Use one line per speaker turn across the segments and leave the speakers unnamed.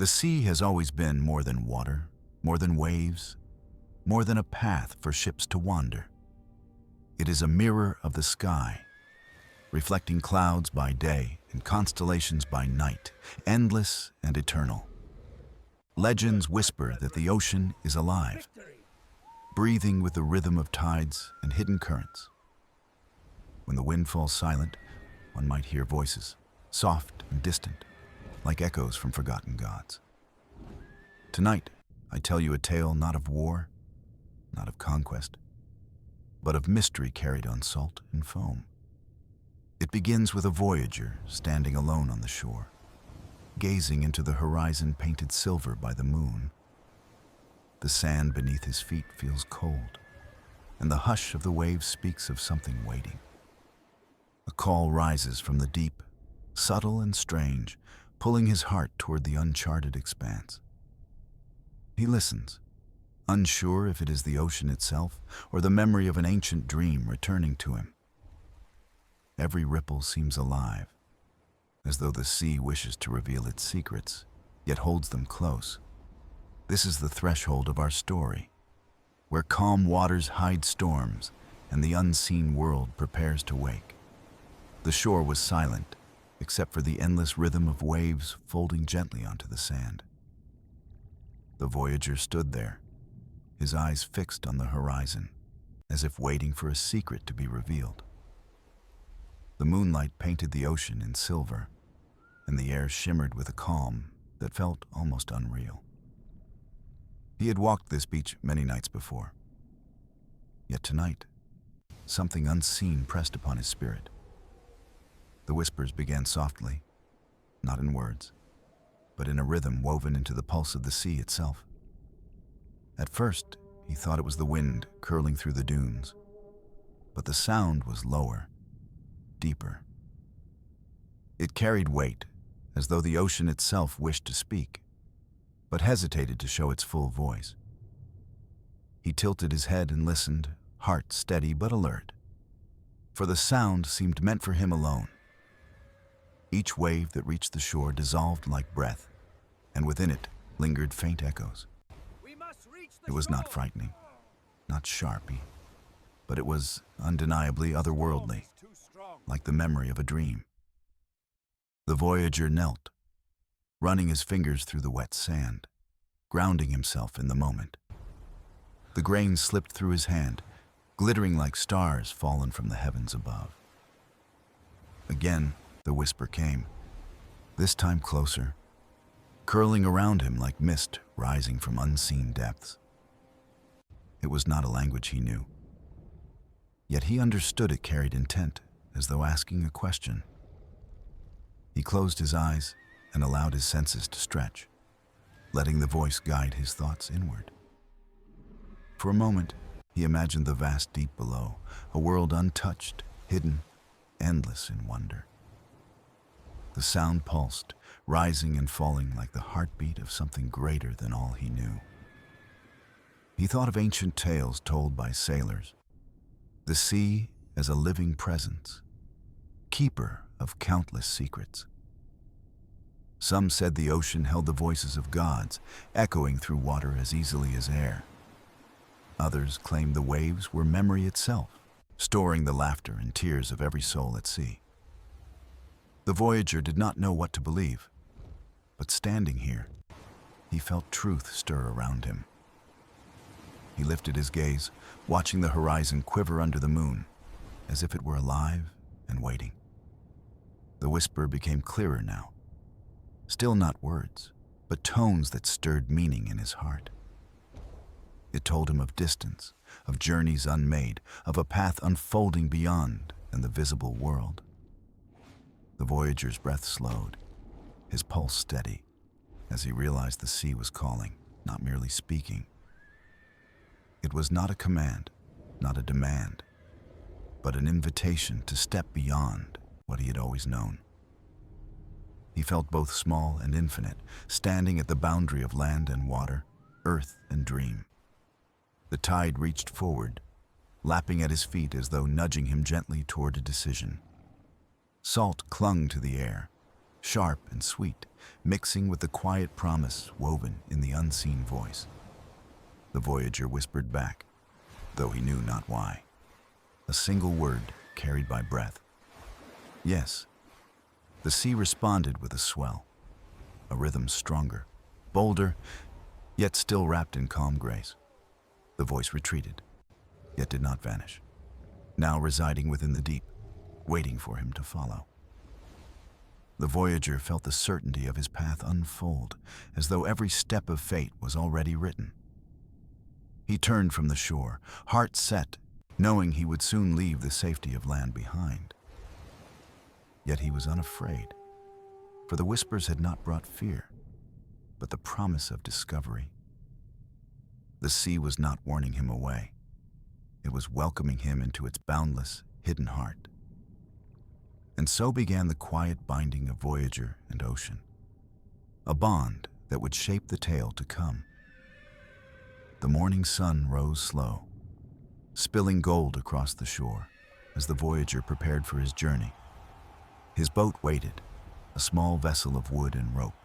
The sea has always been more than water, more than waves, more than a path for ships to wander. It is a mirror of the sky, reflecting clouds by day and constellations by night, endless and eternal. Legends whisper that the ocean is alive, breathing with the rhythm of tides and hidden currents. When the wind falls silent, one might hear voices, soft and distant, like echoes from forgotten gods. Tonight, I tell you a tale not of war, not of conquest, but of mystery carried on salt and foam. It begins with a voyager standing alone on the shore, gazing into the horizon painted silver by the moon. The sand beneath his feet feels cold, and the hush of the waves speaks of something waiting. A call rises from the deep, subtle and strange, pulling his heart toward the uncharted expanse. He listens, unsure if it is the ocean itself or the memory of an ancient dream returning to him. Every ripple seems alive, as though the sea wishes to reveal its secrets, yet holds them close. This is the threshold of our story, where calm waters hide storms and the unseen world prepares to wake. The shore was silent, except for the endless rhythm of waves folding gently onto the sand. The voyager stood there, his eyes fixed on the horizon, as if waiting for a secret to be revealed. The moonlight painted the ocean in silver, and the air shimmered with a calm that felt almost unreal. He had walked this beach many nights before. Yet tonight, something unseen pressed upon his spirit. The whispers began softly, not in words, but in a rhythm woven into the pulse of the sea itself. At first, he thought it was the wind curling through the dunes, but the sound was lower, deeper. It carried weight, as though the ocean itself wished to speak, but hesitated to show its full voice. He tilted his head and listened, heart steady but alert, for the sound seemed meant for him alone. Each wave that reached the shore dissolved like breath, and within it lingered faint echoes. It was not frightening, not sharpy, but it was undeniably otherworldly, like the memory of a dream. The voyager knelt, running his fingers through the wet sand, grounding himself in the moment. The grains slipped through his hand, glittering like stars fallen from the heavens above. Again, the whisper came, this time closer, curling around him like mist rising from unseen depths. It was not a language he knew, yet he understood it carried intent, as though asking a question. He closed his eyes and allowed his senses to stretch, letting the voice guide his thoughts inward. For a moment, he imagined the vast deep below, a world untouched, hidden, endless in wonder. The sound pulsed, rising and falling like the heartbeat of something greater than all he knew. He thought of ancient tales told by sailors, the sea as a living presence, keeper of countless secrets. Some said the ocean held the voices of gods, echoing through water as easily as air. Others claimed the waves were memory itself, storing the laughter and tears of every soul at sea. The voyager did not know what to believe, but standing here, he felt truth stir around him. He lifted his gaze, watching the horizon quiver under the moon, as if it were alive and waiting. The whisper became clearer now, still not words, but tones that stirred meaning in his heart. It told him of distance, of journeys unmade, of a path unfolding beyond and the visible world. The voyager's breath slowed, his pulse steady, as he realized the sea was calling, not merely speaking. It was not a command, not a demand, but an invitation to step beyond what he had always known. He felt both small and infinite, standing at the boundary of land and water, earth and dream. The tide reached forward, lapping at his feet as though nudging him gently toward a decision. Salt clung to the air, sharp and sweet, mixing with the quiet promise woven in the unseen voice. The voyager whispered back, though he knew not why. A single word carried by breath. Yes. The sea responded with a swell, a rhythm stronger, bolder, yet still wrapped in calm grace. The voice retreated, yet did not vanish, now residing within the deep, waiting for him to follow. The voyager felt the certainty of his path unfold, as though every step of fate was already written. He turned from the shore, heart set, knowing he would soon leave the safety of land behind. Yet he was unafraid, for the whispers had not brought fear, but the promise of discovery. The sea was not warning him away. It was welcoming him into its boundless, hidden heart. And so began the quiet binding of voyager and ocean, a bond that would shape the tale to come. The morning sun rose slow, spilling gold across the shore as the voyager prepared for his journey. His boat waited, a small vessel of wood and rope,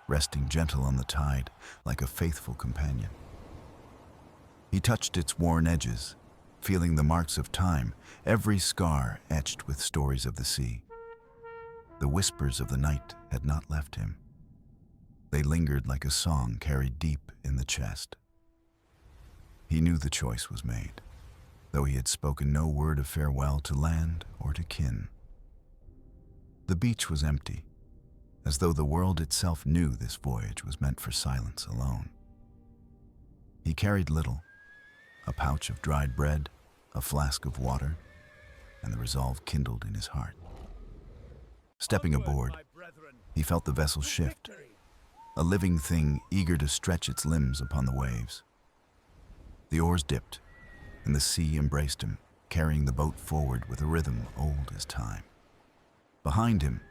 resting gentle on the tide like a faithful companion. He touched its worn edges, feeling the marks of time, every scar etched with stories of the sea. The whispers of the night had not left him. They lingered like a song carried deep in the chest. He knew the choice was made, though he had spoken no word of farewell to land or to kin. The beach was empty, as though the world itself knew this voyage was meant for silence alone. He carried little, a pouch of dried bread, a flask of water, and the resolve kindled in his heart. Stepping aboard, he felt the vessel shift, a living thing eager to stretch its limbs upon the waves. The oars dipped, and the sea embraced him, carrying the boat forward with a rhythm old as time. Behind him,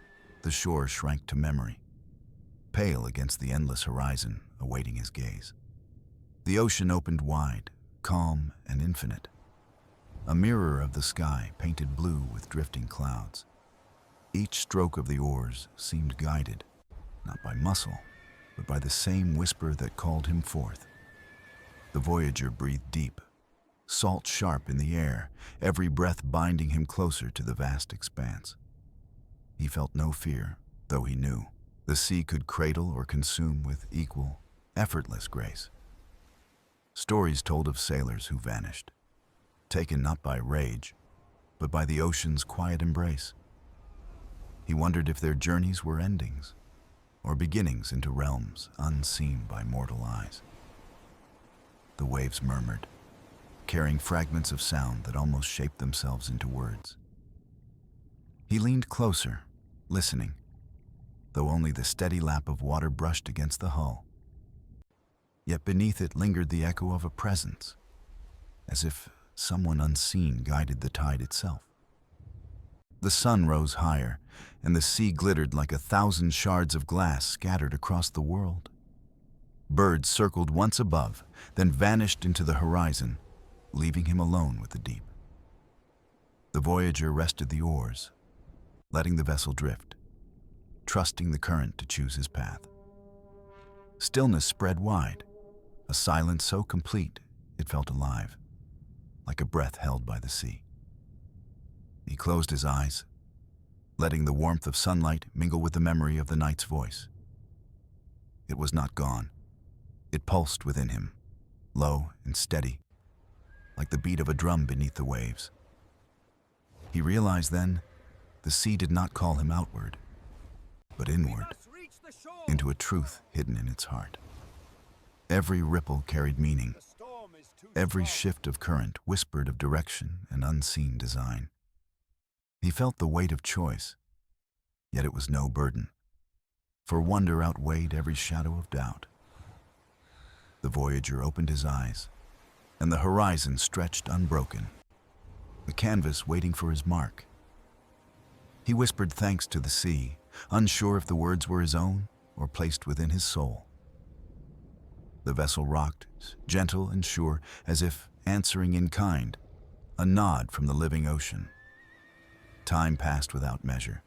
the shore shrank to memory, pale against the endless horizon awaiting his gaze. The ocean opened wide, calm and infinite, a mirror of the sky painted blue with drifting clouds. Each stroke of the oars seemed guided, not by muscle, but by the same whisper that called him forth. The voyager breathed deep, salt sharp in the air, every breath binding him closer to the vast expanse. He felt no fear, though he knew the sea could cradle or consume with equal, effortless grace. Stories told of sailors who vanished, taken not by rage, but by the ocean's quiet embrace. He wondered if their journeys were endings, or beginnings into realms unseen by mortal eyes. The waves murmured, carrying fragments of sound that almost shaped themselves into words. He leaned closer, listening, though only the steady lap of water brushed against the hull. Yet beneath it lingered the echo of a presence, as if someone unseen guided the tide itself. The sun rose higher, and the sea glittered like 1,000 shards of glass scattered across the world. Birds circled once above, then vanished into the horizon, leaving him alone with the deep. The voyager rested the oars, letting the vessel drift, trusting the current to choose his path. Stillness spread wide, a silence so complete it felt alive, like a breath held by the sea. He closed his eyes, letting the warmth of sunlight mingle with the memory of the night's voice. It was not gone. It pulsed within him, low and steady, like the beat of a drum beneath the waves. He realized then the sea did not call him outward, but inward, into a truth hidden in its heart. Every ripple carried meaning. Every shift of current whispered of direction and unseen design. He felt the weight of choice, yet it was no burden, for wonder outweighed every shadow of doubt. The voyager opened his eyes, and the horizon stretched unbroken, a canvas waiting for his mark. He whispered thanks to the sea, unsure if the words were his own or placed within his soul. The vessel rocked, gentle and sure, as if answering in kind, a nod from the living ocean. Time passed without measure.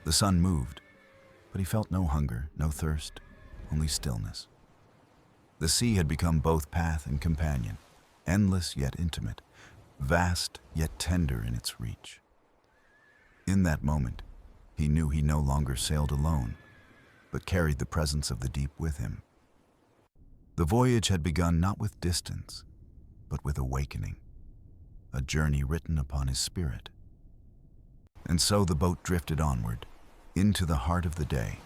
The sun moved, but he felt no hunger, no thirst, only stillness. The sea had become both path and companion, endless yet intimate, vast yet tender in its reach. In that moment, he knew he no longer sailed alone, but carried the presence of the deep with him. The voyage had begun not with distance, but with awakening, a journey written upon his spirit. And so the boat drifted onward, into the heart of the day,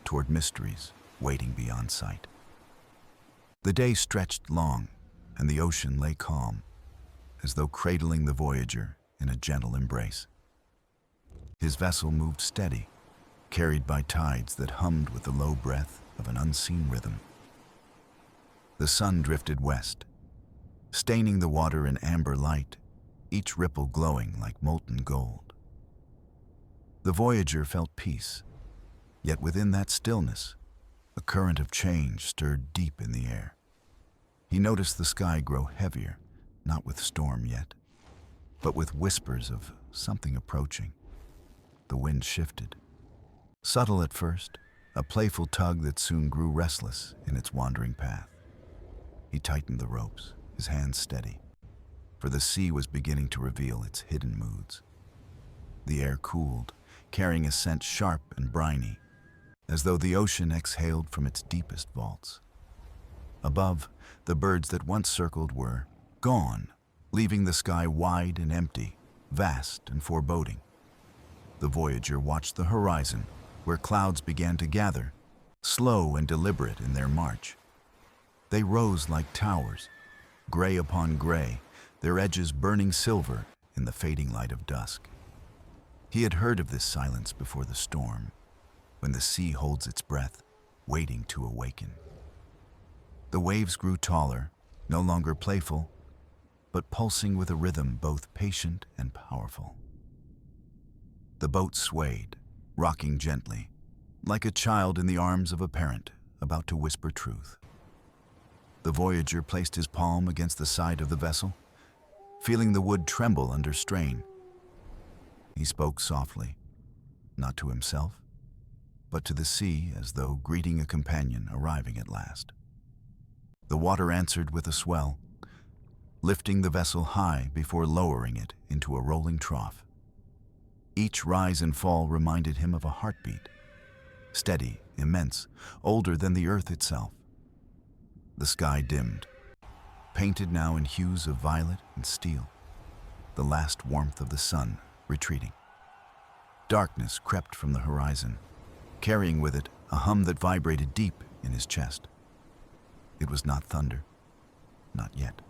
toward mysteries waiting beyond sight. The day stretched long, and the ocean lay calm, as though cradling the voyager in a gentle embrace. His vessel moved steady, carried by tides that hummed with the low breath of an unseen rhythm. The sun drifted west, staining the water in amber light, each ripple glowing like molten gold. The voyager felt peace, yet within that stillness, a current of change stirred deep in the air. He noticed the sky grow heavier, not with storm yet, but with whispers of something approaching. The wind shifted. Subtle at first, a playful tug that soon grew restless in its wandering path. He tightened the ropes, his hands steady, for the sea was beginning to reveal its hidden moods. The air cooled, carrying a scent sharp and briny, as though the ocean exhaled from its deepest vaults. Above, the birds that once circled were gone, leaving the sky wide and empty, vast and foreboding. The voyager watched the horizon, where clouds began to gather, slow and deliberate in their march. They rose like towers, gray upon gray, their edges burning silver in the fading light of dusk. He had heard of this silence before the storm, when the sea holds its breath, waiting to awaken. The waves grew taller, no longer playful, but pulsing with a rhythm both patient and powerful. The boat swayed, rocking gently, like a child in the arms of a parent about to whisper truth. The voyager placed his palm against the side of the vessel, feeling the wood tremble under strain. He spoke softly, not to himself, but to the sea, as though greeting a companion arriving at last. The water answered with a swell, lifting the vessel high before lowering it into a rolling trough. Each rise and fall reminded him of a heartbeat, steady, immense, older than the earth itself. The sky dimmed, painted now in hues of violet and steel, the last warmth of the sun retreating. Darkness crept from the horizon, carrying with it a hum that vibrated deep in his chest. It was not thunder, not yet,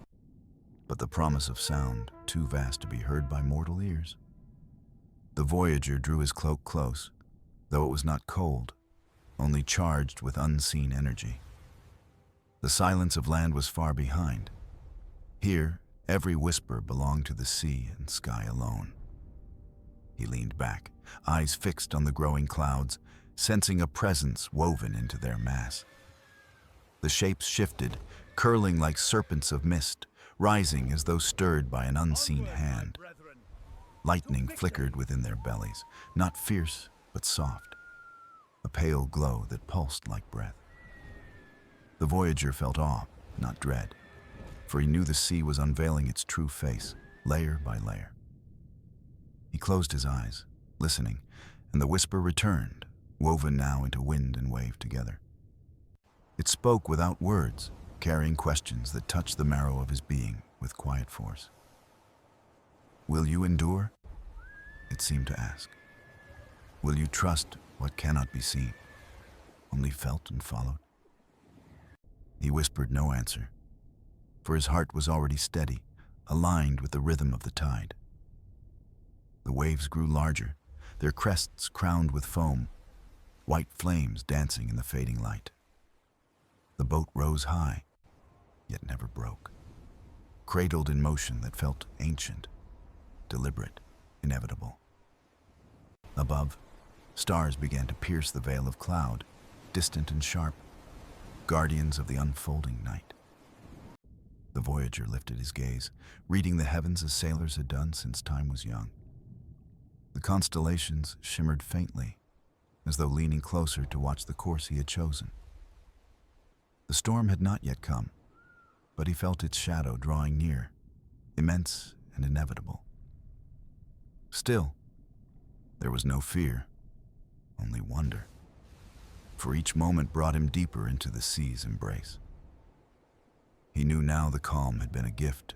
but the promise of sound too vast to be heard by mortal ears. The voyager drew his cloak close, though it was not cold, only charged with unseen energy. The silence of land was far behind. Here, every whisper belonged to the sea and sky alone. He leaned back, eyes fixed on the growing clouds, sensing a presence woven into their mass. The shapes shifted, curling like serpents of mist, rising as though stirred by an unseen hand. Lightning flickered within their bellies, not fierce, but soft, a pale glow that pulsed like breath. The voyager felt awe, not dread, for he knew the sea was unveiling its true face, layer by layer. He closed his eyes, listening, and the whisper returned, woven now into wind and wave together. It spoke without words, carrying questions that touched the marrow of his being with quiet force. Will you endure? It seemed to ask. Will you trust what cannot be seen, only felt and followed? He whispered no answer, for his heart was already steady, aligned with the rhythm of the tide. The waves grew larger, their crests crowned with foam, white flames dancing in the fading light. The boat rose high, yet never broke, cradled in motion that felt ancient, deliberate, inevitable. Above, stars began to pierce the veil of cloud, distant and sharp, guardians of the unfolding night. The voyager lifted his gaze, reading the heavens as sailors had done since time was young. The constellations shimmered faintly, as though leaning closer to watch the course he had chosen. The storm had not yet come, but he felt its shadow drawing near, immense and inevitable. Still, there was no fear, only wonder, for each moment brought him deeper into the sea's embrace. He knew now the calm had been a gift,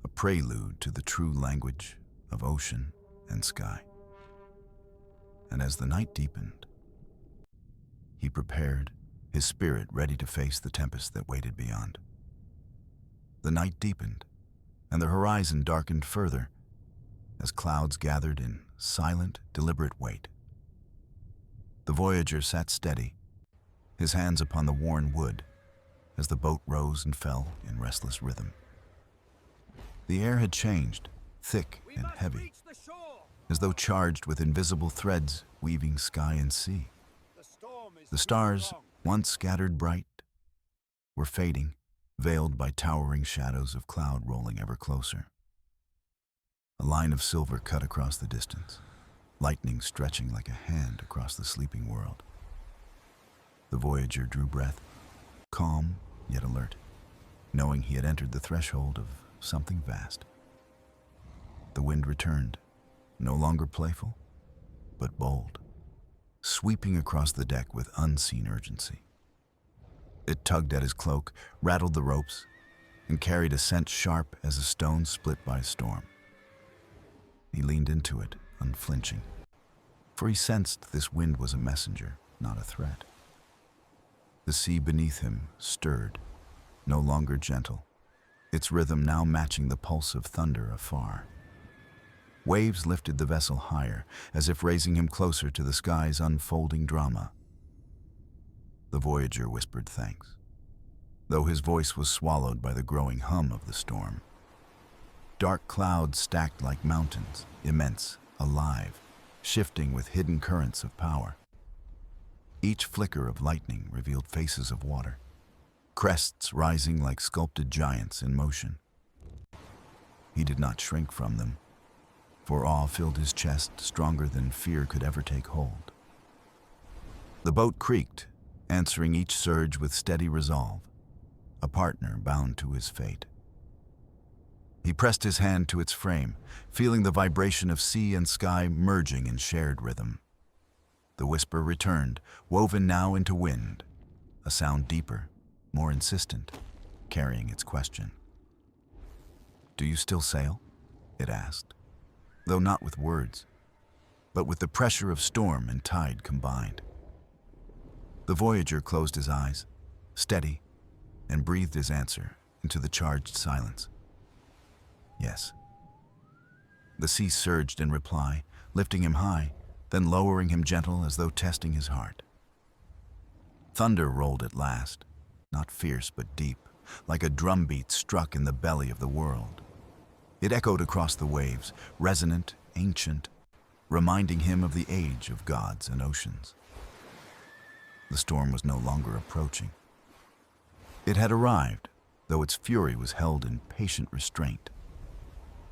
a prelude to the true language of ocean and sky. And as the night deepened, he prepared, his spirit ready to face the tempest that waited beyond. The night deepened, and the horizon darkened further as clouds gathered in silent, deliberate wait. The voyager sat steady, his hands upon the worn wood, as the boat rose and fell in restless rhythm. The air had changed, thick and heavy, as though charged with invisible threads weaving sky and sea. The stars, once scattered bright, were fading, veiled by towering shadows of cloud rolling ever closer. A line of silver cut across the distance, lightning stretching like a hand across the sleeping world. The voyager drew breath, calm yet alert, knowing he had entered the threshold of something vast. The wind returned, no longer playful, but bold, sweeping across the deck with unseen urgency. It tugged at his cloak, rattled the ropes, and carried a scent sharp as a stone split by a storm. He leaned into it, unflinching, for he sensed this wind was a messenger, not a threat. The sea beneath him stirred, no longer gentle, its rhythm now matching the pulse of thunder afar. Waves lifted the vessel higher, as if raising him closer to the sky's unfolding drama. The voyager whispered thanks, though his voice was swallowed by the growing hum of the storm. Dark clouds stacked like mountains, immense, alive, shifting with hidden currents of power. Each flicker of lightning revealed faces of water, crests rising like sculpted giants in motion. He did not shrink from them, for awe filled his chest stronger than fear could ever take hold. The boat creaked, answering each surge with steady resolve, a partner bound to his fate. He pressed his hand to its frame, feeling the vibration of sea and sky merging in shared rhythm. The whisper returned, woven now into wind, a sound deeper, more insistent, carrying its question. "Do you still sail?" it asked, though not with words, but with the pressure of storm and tide combined. The voyager closed his eyes, steady, and breathed his answer into the charged silence. Yes. The sea surged in reply, lifting him high, then lowering him gentle as though testing his heart. Thunder rolled at last, not fierce but deep, like a drumbeat struck in the belly of the world. It echoed across the waves, resonant, ancient, reminding him of the age of gods and oceans. The storm was no longer approaching. It had arrived, though its fury was held in patient restraint.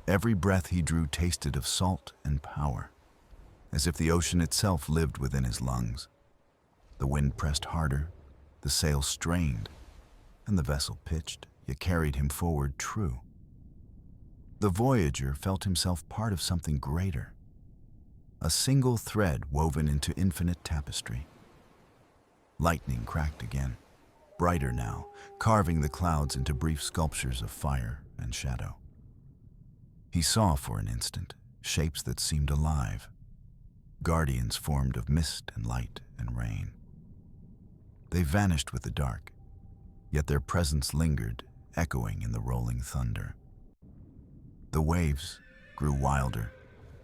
Every breath he drew tasted of salt and power, as if the ocean itself lived within his lungs. The wind pressed harder, the sails strained, and the vessel pitched, yet carried him forward true. The voyager felt himself part of something greater, a single thread woven into infinite tapestry. Lightning cracked again, brighter now, carving the clouds into brief sculptures of fire and shadow. He saw for an instant shapes that seemed alive, guardians formed of mist and light and rain. They vanished with the dark, yet their presence lingered, echoing in the rolling thunder. The waves grew wilder,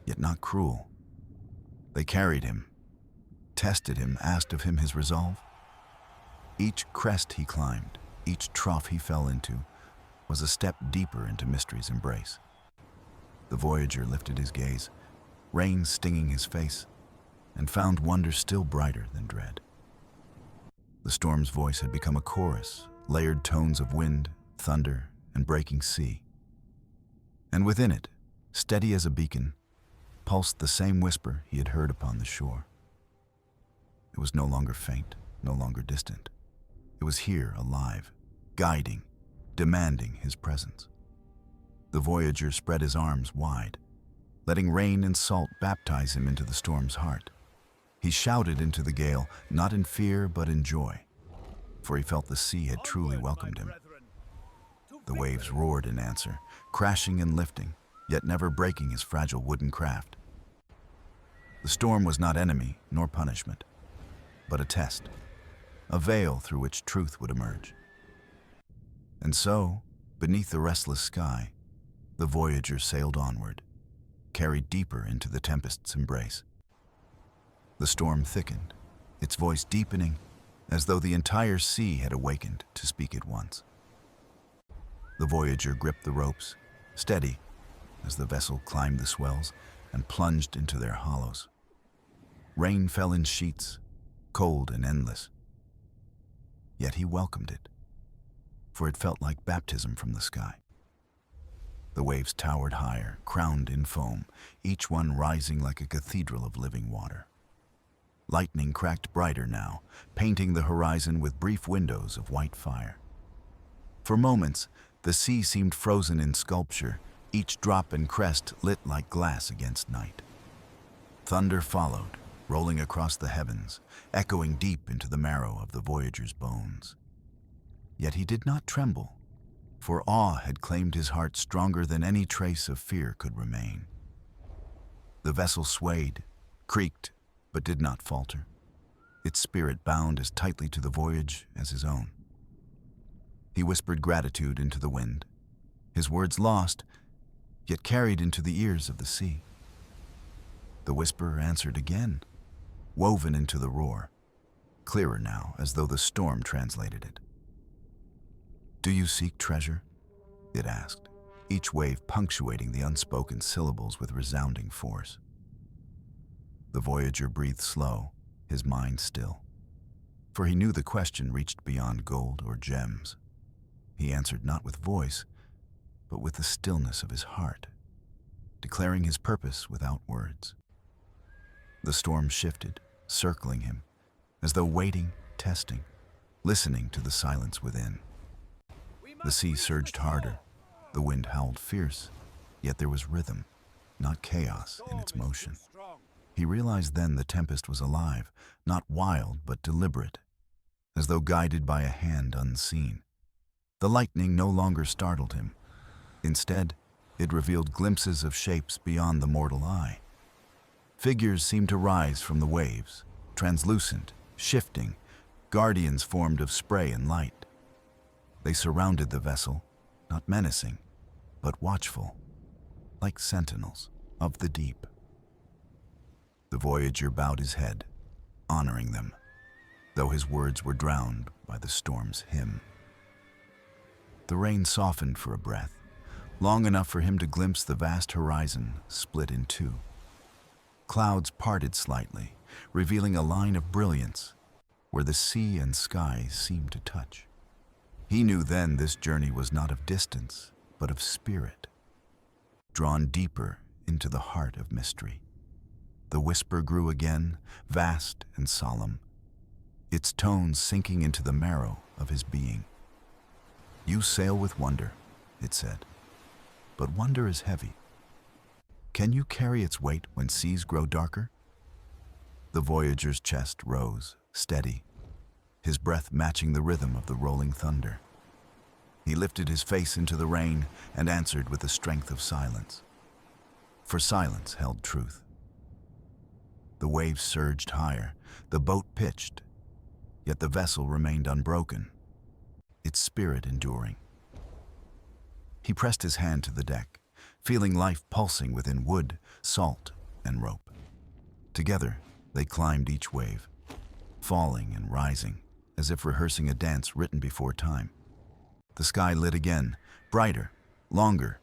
yet not cruel. They carried him, tested him, asked of him his resolve. Each crest he climbed, each trough he fell into, was a step deeper into mystery's embrace. The voyager lifted his gaze, rain stinging his face, and found wonder still brighter than dread. The storm's voice had become a chorus, layered tones of wind, thunder, and breaking sea. And within it, steady as a beacon, pulsed the same whisper he had heard upon the shore. It was no longer faint, no longer distant. It was here, alive, guiding, demanding his presence. The voyager spread his arms wide, letting rain and salt baptize him into the storm's heart. He shouted into the gale, not in fear but in joy, for he felt the sea had truly welcomed him. The waves roared in answer, crashing and lifting, yet never breaking his fragile wooden craft. The storm was not enemy nor punishment, but a test, a veil through which truth would emerge. And so, beneath the restless sky, the voyager sailed onward, carried deeper into the tempest's embrace. The storm thickened, its voice deepening, as though the entire sea had awakened to speak at once. The voyager gripped the ropes, steady, as the vessel climbed the swells and plunged into their hollows. Rain fell in sheets, cold and endless. Yet he welcomed it, for it felt like baptism from the sky. The waves towered higher, crowned in foam, each one rising like a cathedral of living water. Lightning cracked brighter now, painting the horizon with brief windows of white fire. For moments, the sea seemed frozen in sculpture, each drop and crest lit like glass against night. Thunder followed, rolling across the heavens, echoing deep into the marrow of the voyager's bones. Yet he did not tremble, for awe had claimed his heart stronger than any trace of fear could remain. The vessel swayed, creaked, but did not falter, its spirit bound as tightly to the voyage as his own. He whispered gratitude into the wind, his words lost, yet carried into the ears of the sea. The whisper answered again, woven into the roar, clearer now as though the storm translated it. "Do you seek treasure?" it asked, each wave punctuating the unspoken syllables with resounding force. The voyager breathed slow, his mind still, for he knew the question reached beyond gold or gems. He answered not with voice, but with the stillness of his heart, declaring his purpose without words. The storm shifted, circling him, as though waiting, testing, listening to the silence within. The sea surged harder, the wind howled fierce, yet there was rhythm, not chaos, in its motion. He realized then the tempest was alive, not wild but deliberate, as though guided by a hand unseen. The lightning no longer startled him. Instead, it revealed glimpses of shapes beyond the mortal eye. Figures seemed to rise from the waves, translucent, shifting, guardians formed of spray and light. They surrounded the vessel, not menacing, but watchful, like sentinels of the deep. The voyager bowed his head, honoring them, though his words were drowned by the storm's hymn. The rain softened for a breath, long enough for him to glimpse the vast horizon split in two. Clouds parted slightly, revealing a line of brilliance where the sea and sky seemed to touch. He knew then this journey was not of distance, but of spirit, drawn deeper into the heart of mystery. The whisper grew again, vast and solemn, its tones sinking into the marrow of his being. "You sail with wonder," it said, "but wonder is heavy. Can you carry its weight when seas grow darker?" The voyager's chest rose, steady, his breath matching the rhythm of the rolling thunder. He lifted his face into the rain and answered with the strength of silence, for silence held truth. The waves surged higher, the boat pitched, yet the vessel remained unbroken, its spirit enduring. He pressed his hand to the deck, feeling life pulsing within wood, salt, and rope. Together, they climbed each wave, falling and rising, as if rehearsing a dance written before time. The sky lit again, brighter, longer,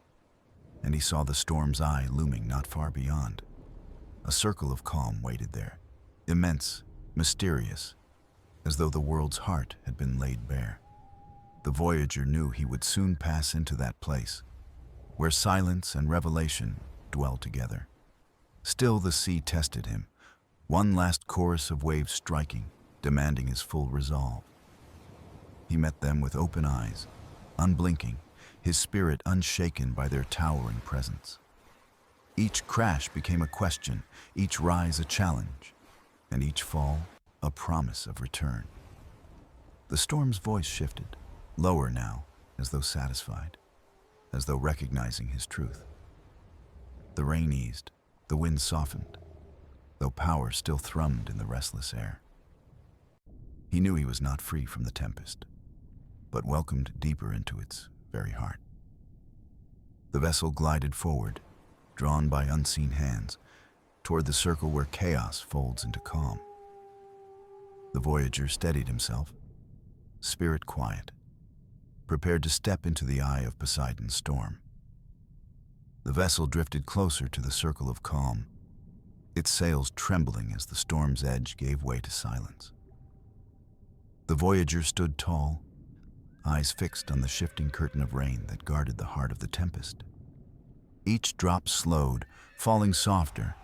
and he saw the storm's eye looming not far beyond. A circle of calm waited there, immense, mysterious, as though the world's heart had been laid bare. The voyager knew he would soon pass into that place, where silence and revelation dwell together. Still the sea tested him, One last chorus of waves striking, demanding his full resolve. He met them with open eyes, unblinking, his spirit unshaken by their towering presence. Each crash became a question, each rise a challenge, and each fall a promise of return. The storm's voice shifted, lower now, as though satisfied, as though recognizing his truth. The rain eased, the wind softened, though power still thrummed in the restless air. He knew he was not free from the tempest, but welcomed deeper into its very heart. The vessel glided forward, drawn by unseen hands, toward the circle where chaos folds into calm. The voyager steadied himself, spirit quiet, prepared to step into the eye of Poseidon's storm. The vessel drifted closer to the circle of calm, its sails trembling as the storm's edge gave way to silence. The voyager stood tall, eyes fixed on the shifting curtain of rain that guarded the heart of the tempest. Each drop slowed, falling softer,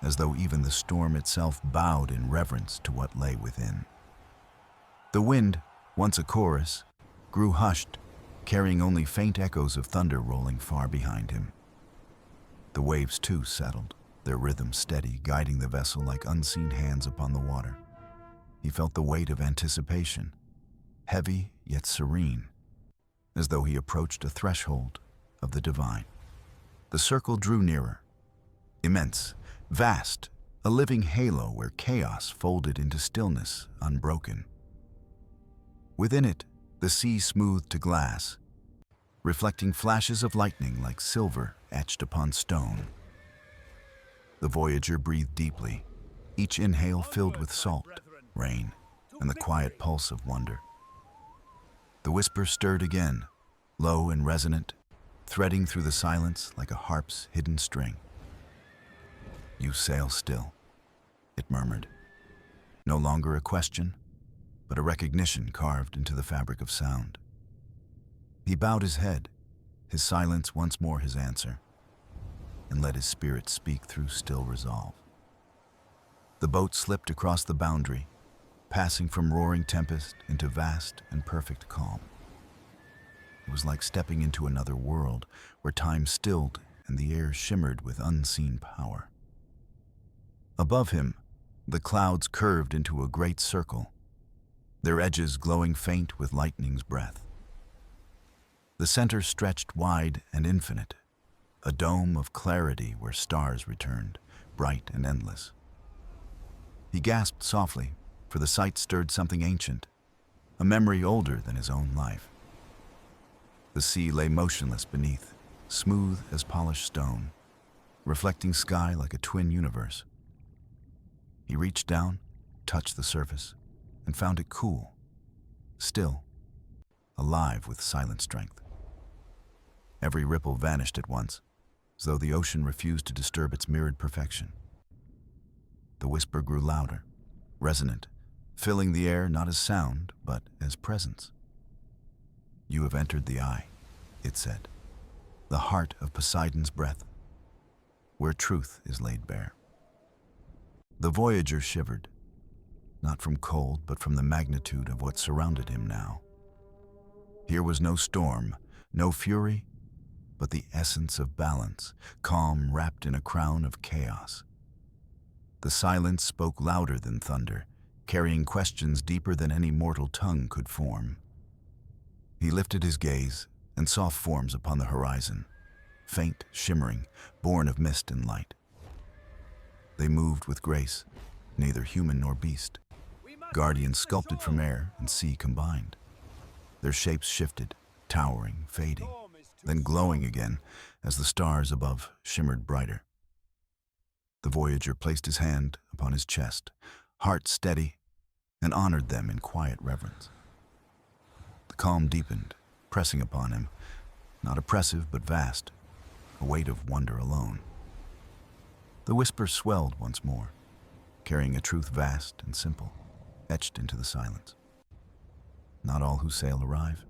as though even the storm itself bowed in reverence to what lay within. The wind, once a chorus, grew hushed, carrying only faint echoes of thunder rolling far behind him. The waves too settled, their rhythm steady, guiding the vessel like unseen hands upon the water. He felt the weight of anticipation, heavy yet serene, as though he approached a threshold of the divine. The circle drew nearer, immense, vast, a living halo where chaos folded into stillness unbroken. Within it, the sea smoothed to glass, reflecting flashes of lightning like silver etched upon stone. The voyager breathed deeply, each inhale filled with salt, rain, and the quiet pulse of wonder. The whisper stirred again, low and resonant, threading through the silence like a harp's hidden string. "You sail still," it murmured. No longer a question, but a recognition carved into the fabric of sound. He bowed his head, his silence once more his answer, and let his spirit speak through still resolve. The boat slipped across the boundary, passing from roaring tempest into vast and perfect calm. It was like stepping into another world where time stilled and the air shimmered with unseen power. Above him, the clouds curved into a great circle, their edges glowing faint with lightning's breath. The center stretched wide and infinite, a dome of clarity where stars returned, bright and endless. He gasped softly, for the sight stirred something ancient, a memory older than his own life. The sea lay motionless beneath, smooth as polished stone, reflecting sky like a twin universe. He reached down, touched the surface, and found it cool, still, alive with silent strength. Every ripple vanished at once, as though the ocean refused to disturb its mirrored perfection. The whisper grew louder, resonant, filling the air not as sound, but as presence. "You have entered the eye," it said, "the heart of Poseidon's breath, where truth is laid bare." The voyager shivered, not from cold, but from the magnitude of what surrounded him now. Here was no storm, no fury, but the essence of balance, calm wrapped in a crown of chaos. The silence spoke louder than thunder, carrying questions deeper than any mortal tongue could form. He lifted his gaze and saw forms upon the horizon, faint, shimmering, born of mist and light. They moved with grace, neither human nor beast, guardians sculpted from air and sea combined. Their shapes shifted, towering, fading, then glowing again as the stars above shimmered brighter. The voyager placed his hand upon his chest, heart steady, and honored them in quiet reverence. The calm deepened, pressing upon him, not oppressive but vast, a weight of wonder alone. The whisper swelled once more, carrying a truth vast and simple, etched into the silence. Not all who sail arrive,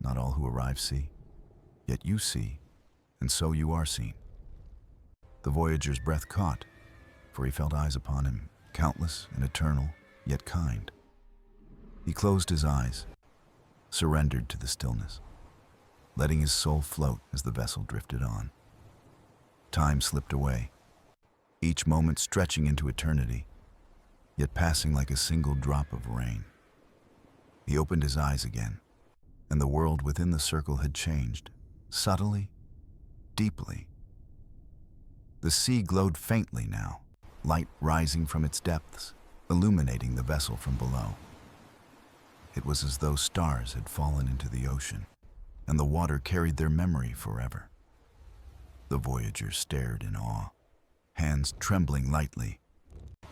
not all who arrive see, yet you see, and so you are seen. The voyager's breath caught, for he felt eyes upon him, countless and eternal, yet kind. He closed his eyes, surrendered to the stillness, letting his soul float as the vessel drifted on. Time slipped away, each moment stretching into eternity, yet passing like a single drop of rain. He opened his eyes again, and the world within the circle had changed, subtly, deeply. The sea glowed faintly now, light rising from its depths, illuminating the vessel from below. It was as though stars had fallen into the ocean, and the water carried their memory forever. The voyager stared in awe, hands trembling lightly,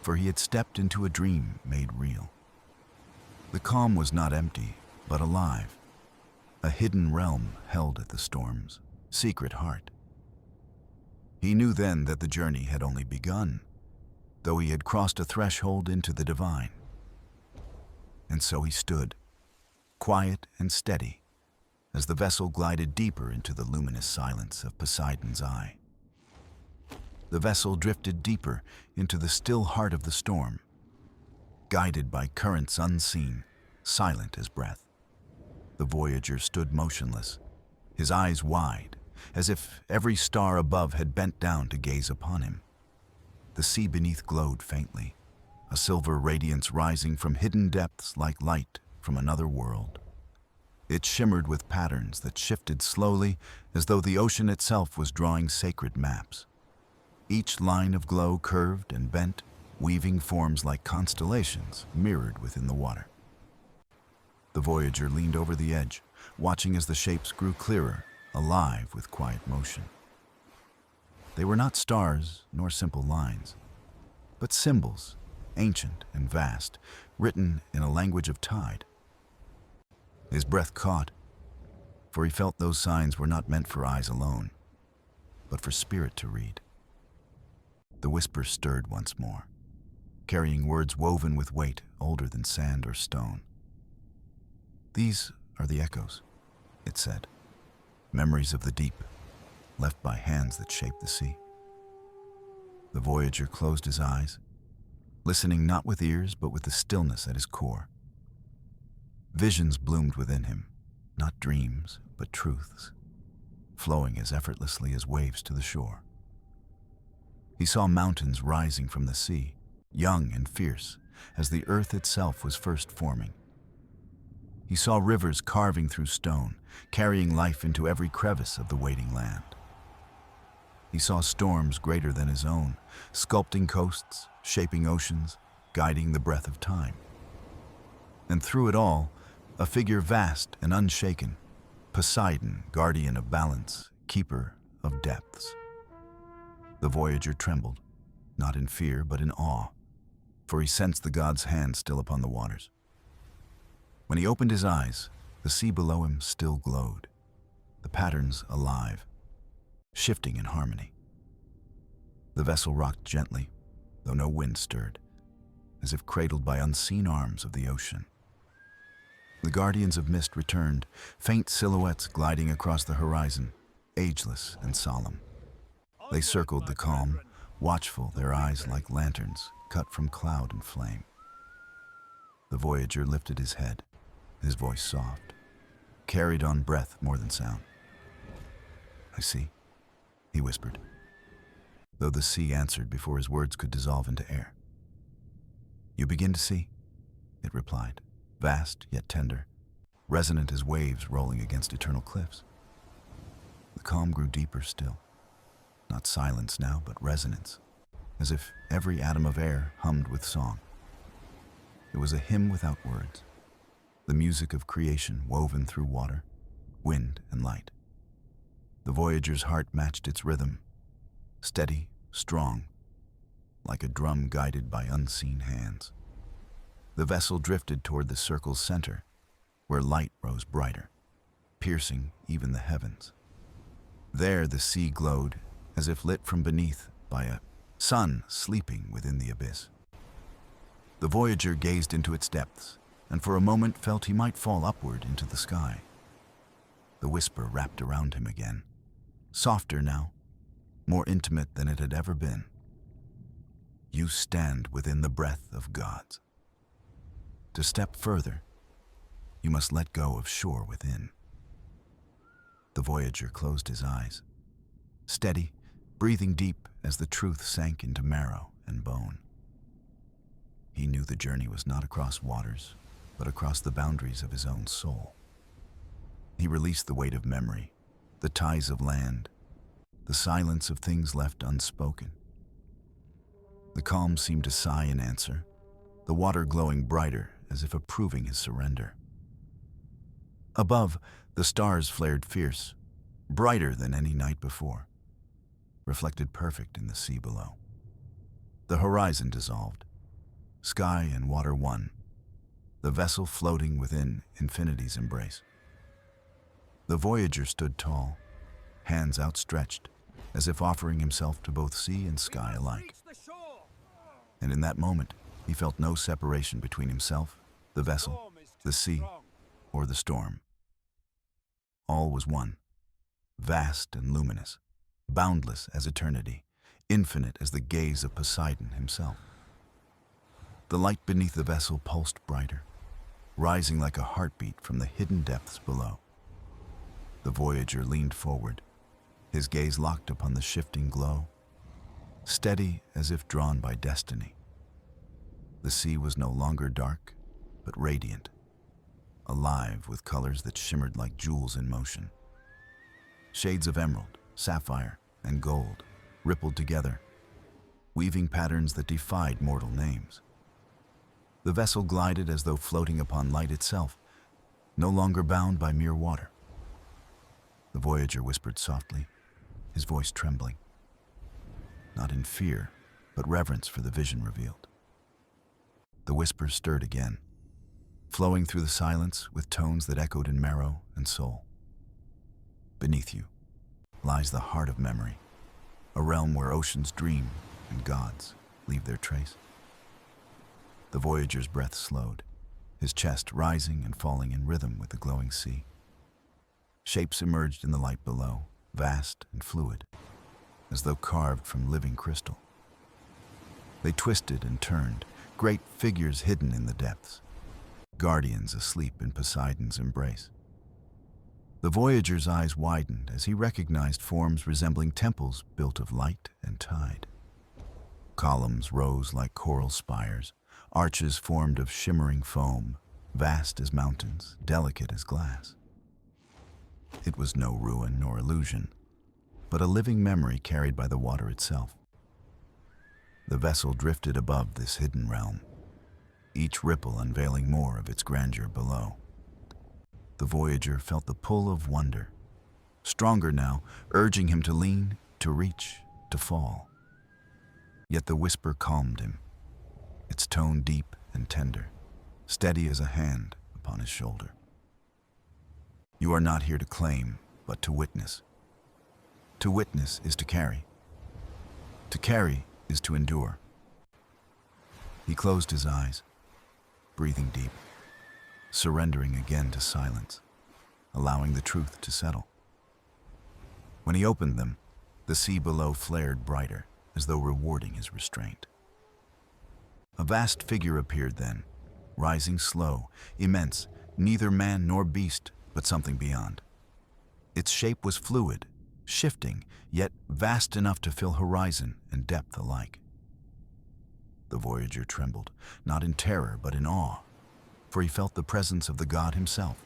for he had stepped into a dream made real. The calm was not empty, but alive, a hidden realm held at the storm's secret heart. He knew then that the journey had only begun, though he had crossed a threshold into the divine. And so he stood, quiet and steady, as the vessel glided deeper into the luminous silence of Poseidon's eye. The vessel drifted deeper into the still heart of the storm, guided by currents unseen, silent as breath. The voyager stood motionless, his eyes wide, as if every star above had bent down to gaze upon him. The sea beneath glowed faintly, a silver radiance rising from hidden depths like light from another world. It shimmered with patterns that shifted slowly, as though the ocean itself was drawing sacred maps. Each line of glow curved and bent, weaving forms like constellations mirrored within the water. The voyager leaned over the edge, watching as the shapes grew clearer, alive with quiet motion. They were not stars nor simple lines, but symbols, ancient and vast, written in a language of tide. His breath caught, for he felt those signs were not meant for eyes alone, but for spirit to read. The whisper stirred once more, carrying words woven with weight older than sand or stone. "These are the echoes," it said, "memories of the deep, left by hands that shape the sea." The voyager closed his eyes, listening not with ears but with the stillness at his core. Visions bloomed within him, not dreams but truths, flowing as effortlessly as waves to the shore. He saw mountains rising from the sea, young and fierce, as the earth itself was first forming. He saw rivers carving through stone, carrying life into every crevice of the waiting land. He saw storms greater than his own, sculpting coasts, shaping oceans, guiding the breath of time. And through it all, a figure vast and unshaken, Poseidon, guardian of balance, keeper of depths. The voyager trembled, not in fear but in awe, for he sensed the god's hand still upon the waters. When he opened his eyes, the sea below him still glowed, the patterns alive, shifting in harmony. The vessel rocked gently, though no wind stirred, as if cradled by unseen arms of the ocean. The guardians of mist returned, faint silhouettes gliding across the horizon, ageless and solemn. They circled the calm, watchful, their eyes like lanterns cut from cloud and flame. The voyager lifted his head, his voice soft, carried on breath more than sound. "I see," he whispered, though the sea answered before his words could dissolve into air. "You begin to see," it replied, vast yet tender, resonant as waves rolling against eternal cliffs. The calm grew deeper still, not silence now, but resonance, as if every atom of air hummed with song. It was a hymn without words, the music of creation woven through water, wind, and light. The voyager's heart matched its rhythm, steady, strong, like a drum guided by unseen hands. The vessel drifted toward the circle's center, where light rose brighter, piercing even the heavens. There the sea glowed, as if lit from beneath by a sun sleeping within the abyss. The voyager gazed into its depths, and for a moment felt he might fall upward into the sky. The whisper wrapped around him again, softer now, more intimate than it had ever been. You stand within the breath of gods. To step further, you must let go of shore within. The voyager closed his eyes, steady, breathing deep as the truth sank into marrow and bone. He knew the journey was not across waters, but across the boundaries of his own soul. He released the weight of memory, the ties of land, the silence of things left unspoken. The calm seemed to sigh in answer, the water glowing brighter as if approving his surrender. Above, the stars flared fierce, brighter than any night before, reflected perfect in the sea below. The horizon dissolved, sky and water one, the vessel floating within infinity's embrace. The voyager stood tall, hands outstretched, as if offering himself to both sea and sky alike. And in that moment, he felt no separation between himself, the vessel, the sea, or the storm. All was one, vast and luminous, boundless as eternity, infinite as the gaze of Poseidon himself. The light beneath the vessel pulsed brighter, rising like a heartbeat from the hidden depths below. The voyager leaned forward, his gaze locked upon the shifting glow, steady as if drawn by destiny. The sea was no longer dark, but radiant, alive with colors that shimmered like jewels in motion. Shades of emerald, sapphire, and gold rippled together, weaving patterns that defied mortal names. The vessel glided as though floating upon light itself, no longer bound by mere water. The voyager whispered softly, his voice trembling, not in fear, but reverence for the vision revealed. The whisper stirred again, flowing through the silence with tones that echoed in marrow and soul. Beneath you lies the heart of memory, a realm where oceans dream and gods leave their trace. The voyager's breath slowed, his chest rising and falling in rhythm with the glowing sea. Shapes emerged in the light below, vast and fluid, as though carved from living crystal. They twisted and turned, great figures hidden in the depths, guardians asleep in Poseidon's embrace. The voyager's eyes widened as he recognized forms resembling temples built of light and tide. Columns rose like coral spires, arches formed of shimmering foam, vast as mountains, delicate as glass. It was no ruin nor illusion, but a living memory carried by the water itself. The vessel drifted above this hidden realm, each ripple unveiling more of its grandeur below. The voyager felt the pull of wonder, stronger now, urging him to lean, to reach, to fall. Yet the whisper calmed him, its tone deep and tender, steady as a hand upon his shoulder. You are not here to claim, but to witness. To witness is to carry. To carry is to endure. He closed his eyes, breathing deep, surrendering again to silence, allowing the truth to settle. When he opened them, the sea below flared brighter, as though rewarding his restraint. A vast figure appeared then, rising slow, immense, neither man nor beast, but something beyond. Its shape was fluid, shifting, yet vast enough to fill horizon and depth alike. The voyager trembled, not in terror but in awe, for he felt the presence of the god himself.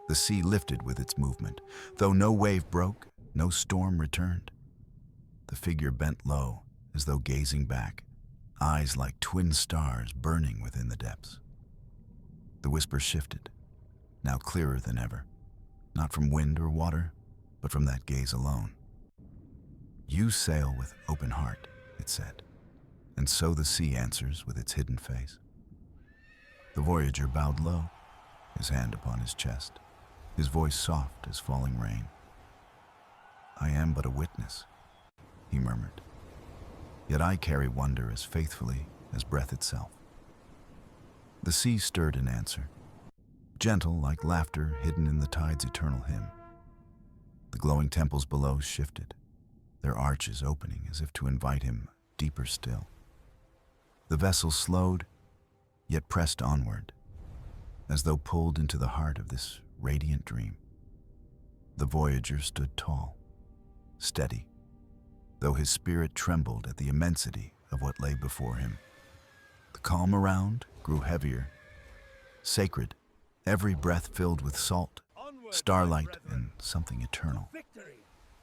The sea lifted with its movement, though no wave broke, no storm returned. The figure bent low, as though gazing back, eyes like twin stars burning within the depths. The whisper shifted, now clearer than ever, not from wind or water, but from that gaze alone. You sail with open heart, it said, and so the sea answers with its hidden face. The voyager bowed low, his hand upon his chest, his voice soft as falling rain. I am but a witness, he murmured, yet I carry wonder as faithfully as breath itself. The sea stirred in answer, gentle like laughter hidden in the tide's eternal hymn. The glowing temples below shifted, their arches opening as if to invite him deeper still. The vessel slowed, yet pressed onward, as though pulled into the heart of this radiant dream. The voyager stood tall, steady, though his spirit trembled at the immensity of what lay before him. The calm around grew heavier, sacred, every breath filled with salt, starlight, and something eternal.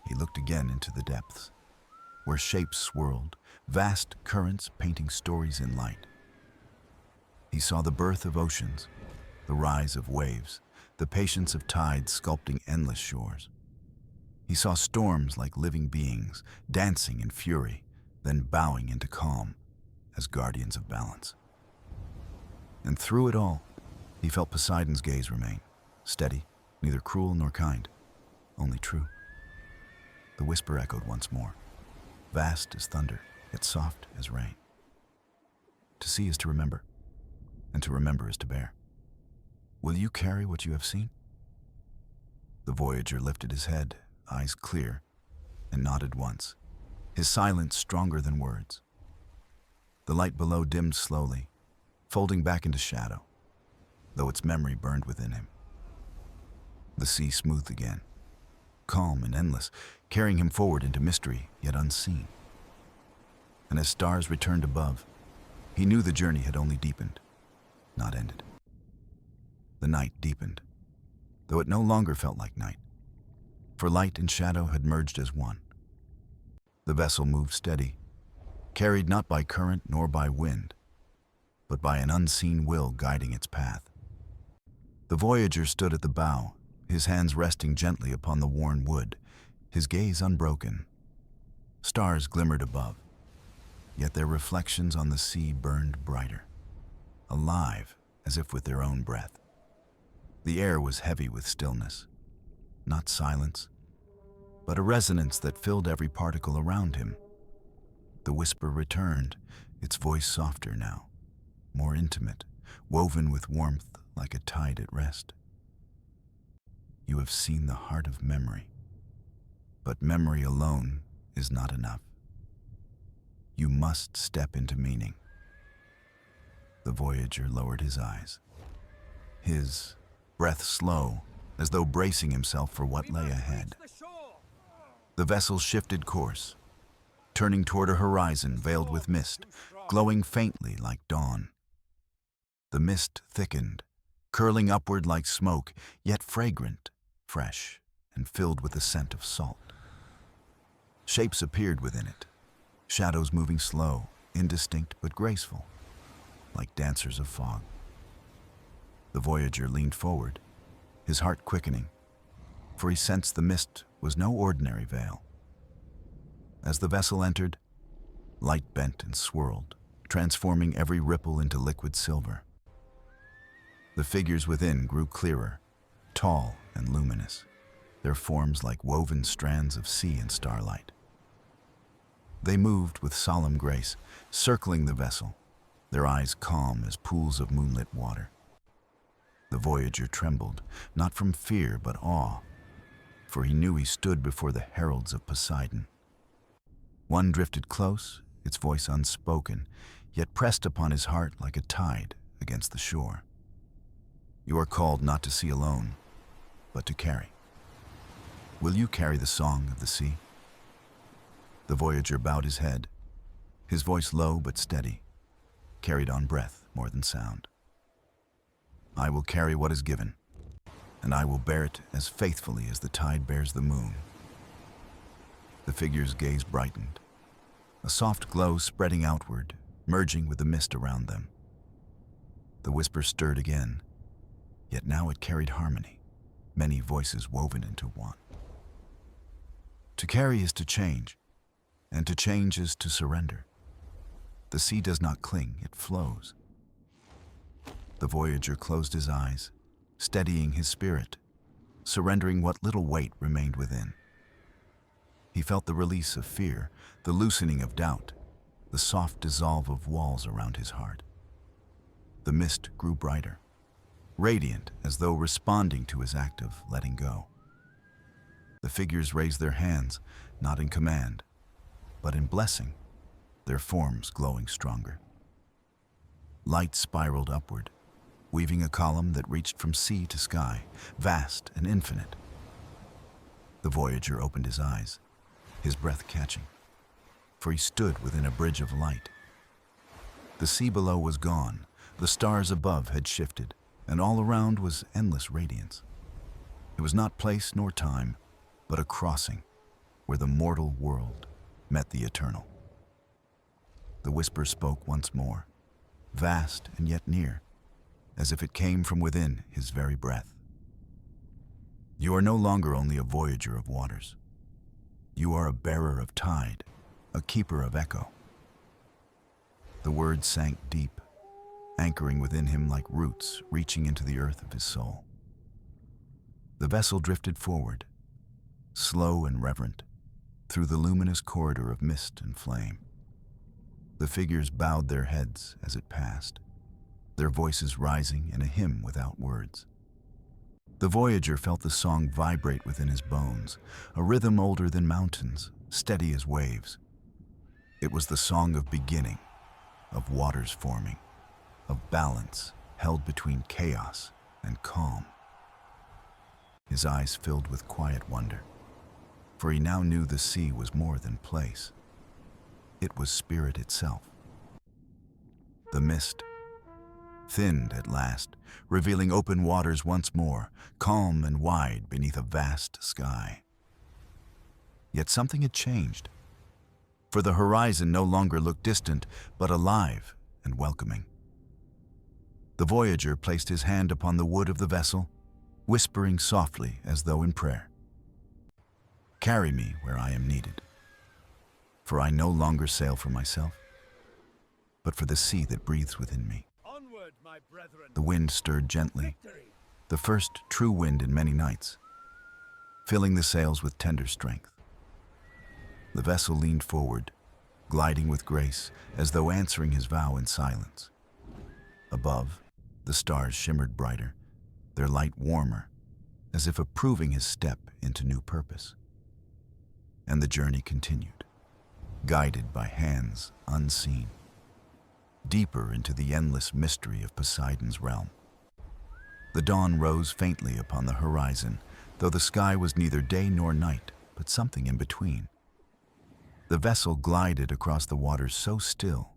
He looked again into the depths, where shapes swirled, vast currents painting stories in light. He saw the birth of oceans, the rise of waves, the patience of tides sculpting endless shores. He saw storms like living beings, dancing in fury, then bowing into calm as guardians of balance. And through it all, he felt Poseidon's gaze remain, steady, neither cruel nor kind, only true. The whisper echoed once more, vast as thunder, yet soft as rain. To see is to remember, and to remember is to bear. Will you carry what you have seen? The voyager lifted his head, eyes clear, and nodded once, his silence stronger than words. The light below dimmed slowly, folding back into shadow, though its memory burned within him. The sea smoothed again, calm and endless, carrying him forward into mystery yet unseen. And as stars returned above, he knew the journey had only deepened, not ended. The night deepened, though it no longer felt like night, for light and shadow had merged as one. The vessel moved steady, carried not by current nor by wind, but by an unseen will guiding its path. The voyager stood at the bow, his hands resting gently upon the worn wood, his gaze unbroken. Stars glimmered above, yet their reflections on the sea burned brighter, alive as if with their own breath. The air was heavy with stillness, not silence, but a resonance that filled every particle around him. The whisper returned, its voice softer now, more intimate, woven with warmth like a tide at rest. You have seen the heart of memory, but memory alone is not enough. You must step into meaning. The voyager lowered his eyes, his breath slow, as though bracing himself for what lay ahead. The vessel shifted course, turning toward a horizon veiled with mist, glowing faintly like dawn. The mist thickened, curling upward like smoke, yet fragrant, fresh, and filled with the scent of salt. Shapes appeared within it, shadows moving slow, indistinct but graceful, like dancers of fog. The voyager leaned forward, his heart quickening, for he sensed the mist was no ordinary veil. As the vessel entered, light bent and swirled, transforming every ripple into liquid silver. The figures within grew clearer, tall and luminous, their forms like woven strands of sea and starlight. They moved with solemn grace, circling the vessel, their eyes calm as pools of moonlit water. The voyager trembled, not from fear but awe, for he knew he stood before the heralds of Poseidon. One drifted close, its voice unspoken, yet pressed upon his heart like a tide against the shore. You are called not to see alone, but to carry. Will you carry the song of the sea? The voyager bowed his head, his voice low but steady, carried on breath more than sound. I will carry what is given, and I will bear it as faithfully as the tide bears the moon. The figure's gaze brightened, a soft glow spreading outward, merging with the mist around them. The whisper stirred again, yet now it carried harmony, many voices woven into one. To carry is to change, and to change is to surrender. The sea does not cling, it flows. The voyager closed his eyes, steadying his spirit, surrendering what little weight remained within. He felt the release of fear, the loosening of doubt, the soft dissolve of walls around his heart. The mist grew brighter, radiant as though responding to his act of letting go. The figures raised their hands, not in command, but in blessing, their forms glowing stronger. light spiraled upward, weaving a column that reached from sea to sky, vast and infinite. The voyager opened his eyes, his breath catching, for he stood within a bridge of light. The sea below was gone, the stars above had shifted, and all around was endless radiance. It was not place nor time, but a crossing where the mortal world met the eternal. The whisper spoke once more, vast and yet near, as if it came from within his very breath. You are no longer only a voyager of waters. You are a bearer of tide, a keeper of echo. The words sank deep, anchoring within him like roots reaching into the earth of his soul. The vessel drifted forward, slow and reverent, through the luminous corridor of mist and flame. The figures bowed their heads as it passed, their voices rising in a hymn without words. The voyager felt the song vibrate within his bones, a rhythm older than mountains, steady as waves. It was the song of beginning, of waters forming, of balance held between chaos and calm. His eyes filled with quiet wonder, for he now knew the sea was more than place. It was spirit itself. The mist thinned at last, revealing open waters once more, calm and wide beneath a vast sky. Yet something had changed, for the horizon no longer looked distant, but alive and welcoming. The voyager placed his hand upon the wood of the vessel, whispering softly as though in prayer. Carry me where I am needed, for I no longer sail for myself, but for the sea that breathes within me.
Onward, my brethren.
The wind stirred gently, the first true wind in many nights, filling the sails with tender strength. The vessel leaned forward, gliding with grace, as though answering his vow in silence. Above, the stars shimmered brighter, their light warmer, as if approving his step into new purpose. And the journey continued, guided by hands unseen, deeper into the endless mystery of Poseidon's realm. The dawn rose faintly upon the horizon, though the sky was neither day nor night, but something in between. The vessel glided across the waters so still,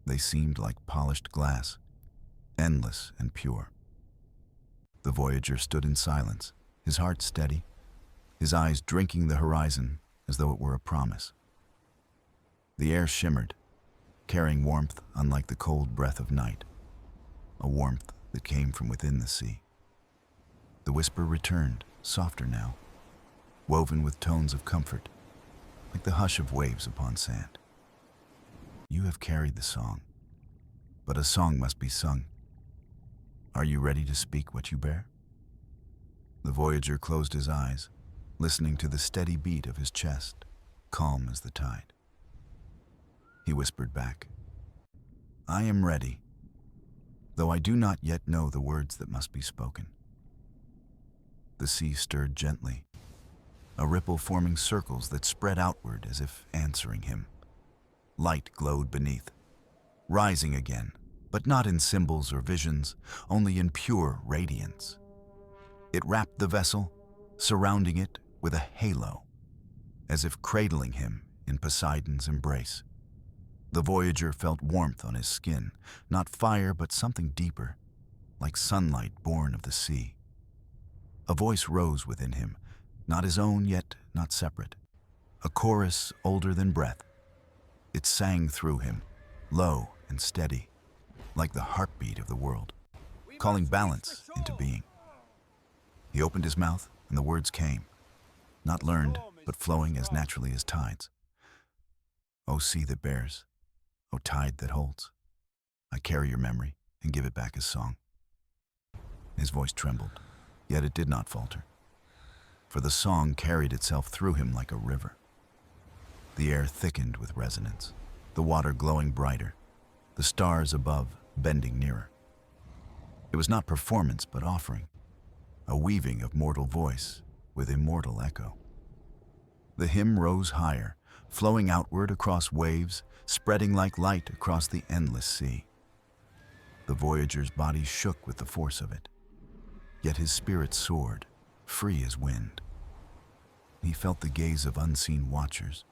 they seemed like polished glass, endless and pure. The voyager stood in silence, his heart steady, his eyes drinking the horizon as though it were a promise. The air shimmered, carrying warmth unlike the cold breath of night, a warmth that came from within the sea. The whisper returned, softer now, woven with tones of comfort, like the hush of waves upon sand. You have carried the song, but a song must be sung. Are you ready to speak what you bear? The voyager closed his eyes, listening to the steady beat of his chest, calm as the tide. He whispered back, I am ready, though I do not yet know the words that must be spoken. The sea stirred gently, a ripple forming circles that spread outward as if answering him. Light glowed beneath, rising again, but not in symbols or visions, only in pure radiance. It wrapped the vessel, surrounding it with a halo, as if cradling him in Poseidon's embrace. The voyager felt warmth on his skin, not fire but something deeper, like sunlight born of the sea. A voice rose within him, not his own yet not separate, a chorus older than breath. It sang through him, low and steady, like the heartbeat of the world, calling balance into being. He opened his mouth and the words came, not learned but flowing as naturally as tides. O sea that bears, O tide that holds, I carry your memory and give it back as song. His voice trembled, yet it did not falter, for the song carried itself through him like a river. The air thickened with resonance, the water glowing brighter, the stars above bending nearer. It was not performance but offering, a weaving of mortal voice with immortal echo. The hymn rose higher, flowing outward across waves, spreading like light across the endless sea. The voyager's body shook with the force of it, yet his spirit soared, free as wind. He felt the gaze of unseen watchers,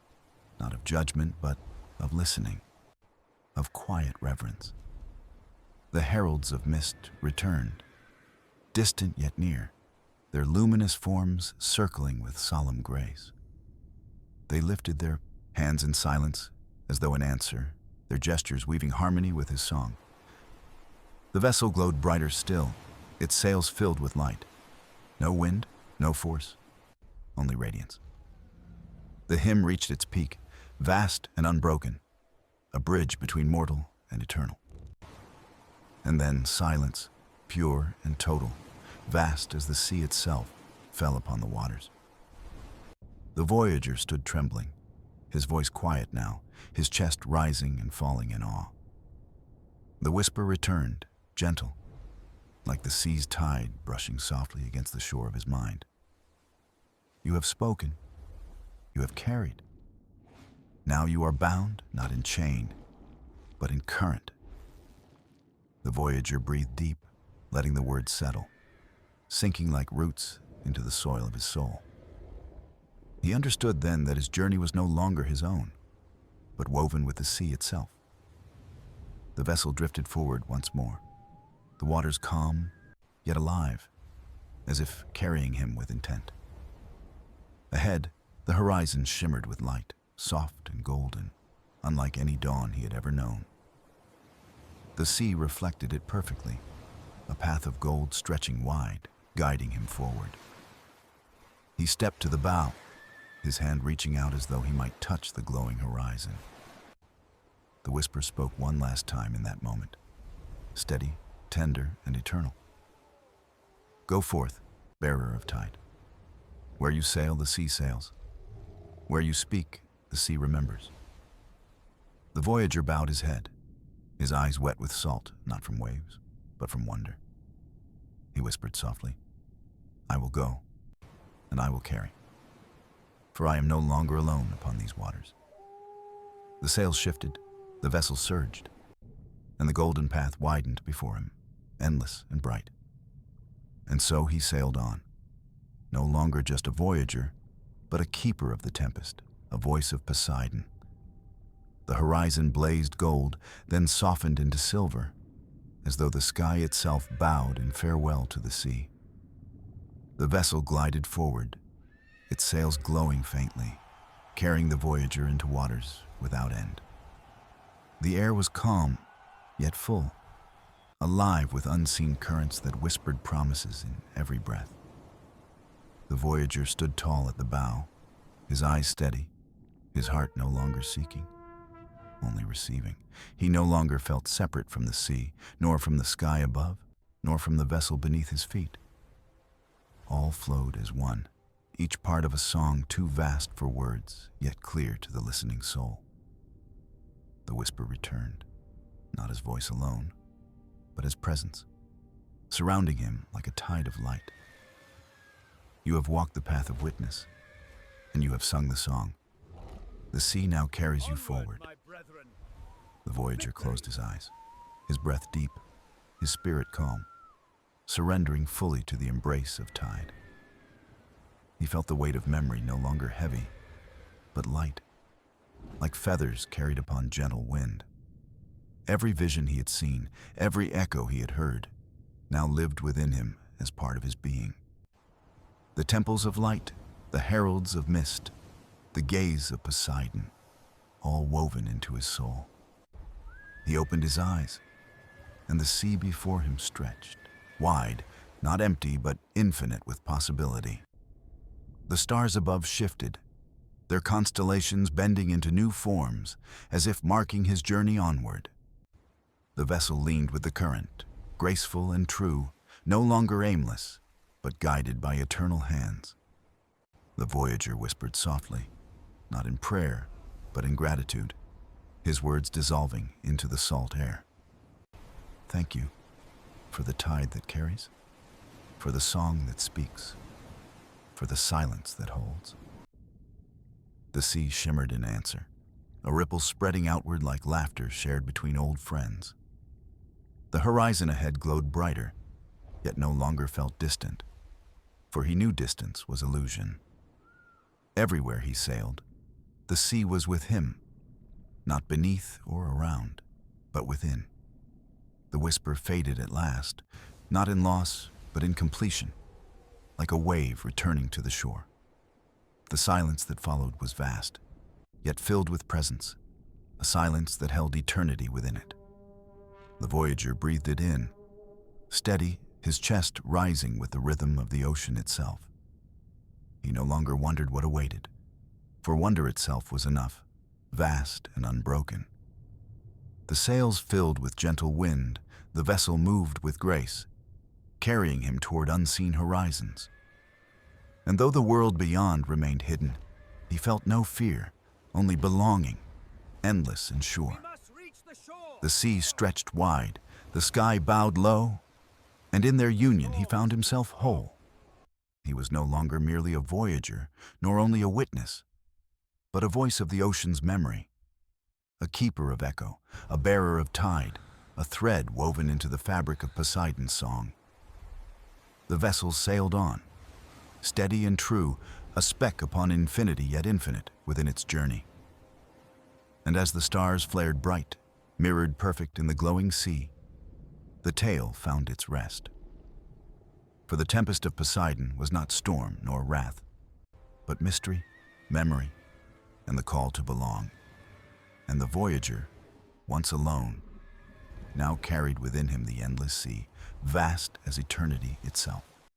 not of judgment, but of listening, of quiet reverence. The heralds of mist returned, distant yet near, their luminous forms circling with solemn grace. They lifted their hands in silence, as though in answer, their gestures weaving harmony with his song. The vessel glowed brighter still, its sails filled with light. No wind, no force, only radiance. The hymn reached its peak, vast and unbroken, a bridge between mortal and eternal. And then silence, pure and total, vast as the sea itself, fell upon the waters. The voyager stood trembling, his voice quiet now, his chest rising and falling in awe. The whisper returned, gentle, like the sea's tide brushing softly against the shore of his mind. You have spoken, you have carried. Now you are bound, not in chain, but in current. The voyager breathed deep, letting the words settle, sinking like roots into the soil of his soul. He understood then that his journey was no longer his own, but woven with the sea itself. The vessel drifted forward once more, the waters calm, yet alive, as if carrying him with intent. Ahead, the horizon shimmered with light, soft and golden, unlike any dawn he had ever known. The sea reflected it perfectly, a path of gold stretching wide, guiding him forward. He stepped to the bow, his hand reaching out as though he might touch the glowing horizon. The whisper spoke one last time in that moment, steady, tender, and eternal. Go forth, bearer of tide. Where you sail, the sea sails. Where you speak, the sea remembers. The voyager bowed his head, his eyes wet with salt, not from waves, but from wonder. He whispered softly, I will go, and I will carry, for I am no longer alone upon these waters. The sails shifted, the vessel surged, and the golden path widened before him, endless and bright. And so he sailed on, no longer just a voyager, but a keeper of the tempest, a voice of Poseidon. The horizon blazed gold, then softened into silver, as though the sky itself bowed in farewell to the sea. The vessel glided forward, its sails glowing faintly, carrying the voyager into waters without end. The air was calm, yet full, alive with unseen currents that whispered promises in every breath. The voyager stood tall at the bow, his eyes steady, his heart no longer seeking, only receiving. He no longer felt separate from the sea, nor from the sky above, nor from the vessel beneath his feet. All flowed as one, each part of a song too vast for words, yet clear to the listening soul. The whisper returned, not his voice alone, but his presence, surrounding him like a tide of light. You have walked the path of witness, and you have sung the song. The sea now carries you forward.
My brethren.
The voyager closed his eyes, his breath deep, his spirit calm, surrendering fully to the embrace of tide. He felt the weight of memory no longer heavy, but light, like feathers carried upon gentle wind. Every vision he had seen, every echo he had heard, now lived within him as part of his being. The temples of light, the heralds of mist, the gaze of Poseidon, all woven into his soul. He opened his eyes, and the sea before him stretched, wide, not empty, but infinite with possibility. The stars above shifted, their constellations bending into new forms, as if marking his journey onward. The vessel leaned with the current, graceful and true, no longer aimless, but guided by eternal hands. The voyager whispered softly, not in prayer, but in gratitude, his words dissolving into the salt air. Thank you for the tide that carries, for the song that speaks, for the silence that holds. The sea shimmered in answer, a ripple spreading outward like laughter shared between old friends. The horizon ahead glowed brighter, yet no longer felt distant, for he knew distance was illusion. Everywhere he sailed, the sea was with him, not beneath or around, but within. The whisper faded at last, not in loss, but in completion, like a wave returning to the shore. The silence that followed was vast, yet filled with presence, a silence that held eternity within it. The voyager breathed it in, steady, his chest rising with the rhythm of the ocean itself. He no longer wondered what awaited, for wonder itself was enough, vast and unbroken. The sails filled with gentle wind, the vessel moved with grace, carrying him toward unseen horizons. And though the world beyond remained hidden, he felt no fear, only belonging, endless and sure.
We must reach the shore.
The sea stretched wide, the sky bowed low, and in their union he found himself whole. He was no longer merely a voyager, nor only a witness, but a voice of the ocean's memory, a keeper of echo, a bearer of tide, a thread woven into the fabric of Poseidon's song. The vessel sailed on, steady and true, a speck upon infinity yet infinite within its journey. And as the stars flared bright, mirrored perfect in the glowing sea, the tale found its rest. For the Tempest of Poseidon was not storm nor wrath, but mystery, memory, and the call to belong. And the voyager, once alone, now carried within him the endless sea, vast as eternity itself.